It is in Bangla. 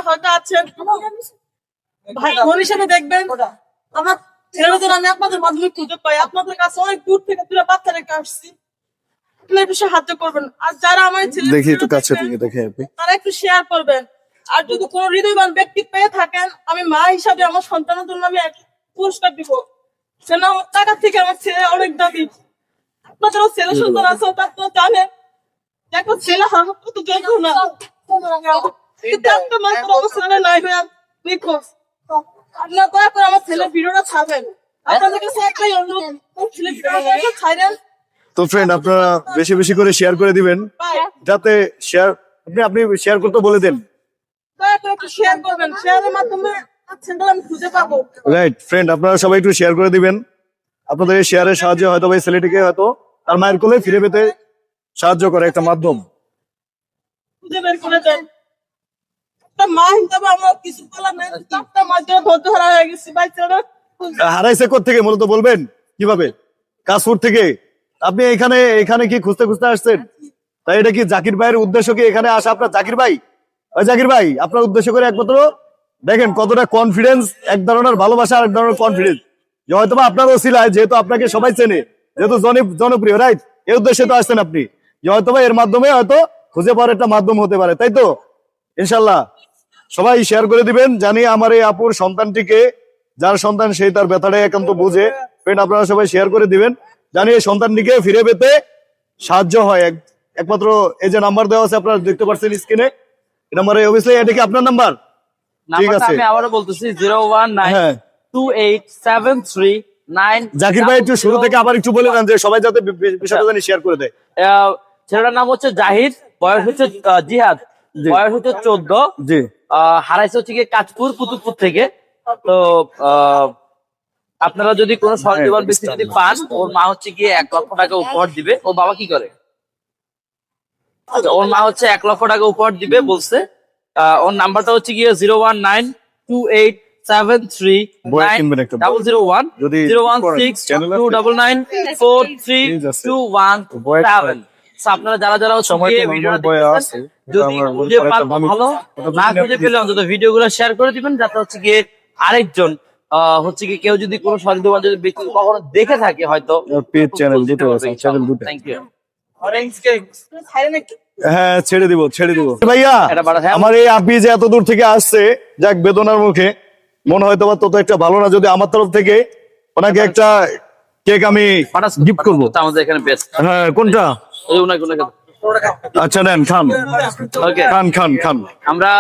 হয়তো আছেন ভাই বোন হিসেবে দেখবেন আমার ছেলেরা তো আমি আপনাদের মাধ্যমে খুঁজে পাই আপনাদের কাছে অনেক দূর থেকে দূরে বাচ্চা রেখে আসছি একটু সাহায্য করবেন আর যারা আমার ছেলে দেখি একটু কাছে থেকে দেখে আপনি তারা একটু শেয়ার করবেন আর যদি কোনো হৃদয়বান ব্যক্তি পেয়ে থাকেন আমি মা হিসাবে আমার সন্তানের জন্য আমি এক পুরস্কার দিব সেটা আমার টাকা থেকে আমার ছেলে অনেক দাবি আপনাদেরও ছেলে সন্তান আছে আপনারা জানেন দেখো ছেলে হারানো কত যন্ত্রণা কিন্তু একটা মাত্র আমার ছেলে নাই হয়ে নিখোঁজ আপনারা দয়া করে আমার ছেলের ভিডিওটা ছাড়বেন আপনাদের কাছে একটাই অনুরোধ ছেলে ভিডিওটা ছাড়েন তো ফ্রেন্ড আপনারা বেশি বেশি করে শেয়ার করে দিবেন যাতে শেয়ার আপনি শেয়ার করতে বলে দেন দয়া করে একটু শেয়ার করবেন শেয়ারের মাধ্যমে ছেলেটা আমি খুঁজে পাবো রাইট ফ্রেন্ড আপনারা সবাই একটু শেয়ার করে দিবেন আপনাদের এই শেয়ারের সাহায্যে হয়তো এই ছেলেটিকে হয়তো তার মায়ের কোলে ফিরে পেতে সাহায্য করে একটা মাধ্যম খুঁজে বের করে দেন একটা মা হিসাবে আমার কিছু বলার নাই একটা মাঝে ধৈর্য হারা হয়ে গেছি ভাই ছেলেটা হারাইছে থেকে মূলত বলবেন কিভাবে কাশপুর থেকে আপনি এখানে কি খুঁজতে খুঁজতে আসছেন তাই এটা কি জাকির ভাইয়ের উদ্দেশ্য কি এখানে আসা আপনার জাকির ভাই ওই জাকির ভাই আপনার উদ্দেশ্য করে একমাত্র দেখেন কতটা কনফিডেন্স এক ধরনের ভালোবাসা আর এক ধরনের কনফিডেন্স যে হয়তো বা আপনার ওসিলায় যেহেতু আপনাকে সবাই চেনে যেহেতু জনপ্রিয় রাইট এই উদ্দেশ্যে তো আসছেন আপনি যে হয়তো বা এর মাধ্যমে হয়তো খুঁজে পাওয়ার একটা মাধ্যম হতে পারে তাই তো ইনশাল্লাহ সবাই শেয়ার করে দিবেন জানি আমার এই আপুর সন্তানটিকে যার সন্তান সেই তার ব্যথাটা একান্ত বুঝে ফ্রেন্ড আপনারা সবাই শেয়ার করে দিবেন জানি এই সন্তানটিকে ফিরে পেতে সাহায্য হয় একমাত্র এই যে নাম্বার দেওয়া আছে আপনারা দেখতে পাচ্ছেন স্ক্রিনে এই নাম্বারে অবশ্যই এটা কি আপনার নাম্বার ঠিক আছে আমি আবারও বলতেছি 019287339 জাকির ভাই একটু শুরু থেকে আবার একটু বলে দেন যে সবাই যাতে বিষয়টা জানি শেয়ার করে দেয় ছেলেটার নাম হচ্ছে জাহিদ বয়স হচ্ছে জিহাদ বয়স হচ্ছে 14 জি হারাইছে হচ্ছে গিয়ে কাঁচপুর কুতুবপুর থেকে তো আপনারা যদি কোনো সহজীবন ব্যক্তি যদি পান ওর মা হচ্ছে গিয়ে 1 লক্ষ টাকা উপহার দিবে ওর বাবা কি করে ওর মা হচ্ছে 1 লক্ষ টাকা উপহার দিবে বলছে ওর নাম্বারটা হচ্ছে গিয়ে 01928739001 01629943217 আপনারা যারা যারা ভালো না খুঁজে পেলে অন্তত ভিডিও গুলো শেয়ার করে দিবেন যাতে হচ্ছে গিয়ে আরেকজন হচ্ছে কি কেউ যদি কোনো সহযোগিতা যদি ব্যক্তি কখনো দেখে থাকে হয়তো পেজ চ্যানেল দুটো আছে চ্যানেল দুটো থ্যাংক ইউ হ্যাঁ ছেড়ে দিব ভাইয়া আমার এই আপি যে এত দূর থেকে আসছে যাক বেদনার মুখে মনে হয়তো বা তত একটা ভালো না যদি আমার তরফ থেকে ওনাকে একটা কেক আমি গিফট করবো আমাদের এখানে বেস্ট হ্যাঁ কোনটা আচ্ছা নেন খান ওকে খান আমরা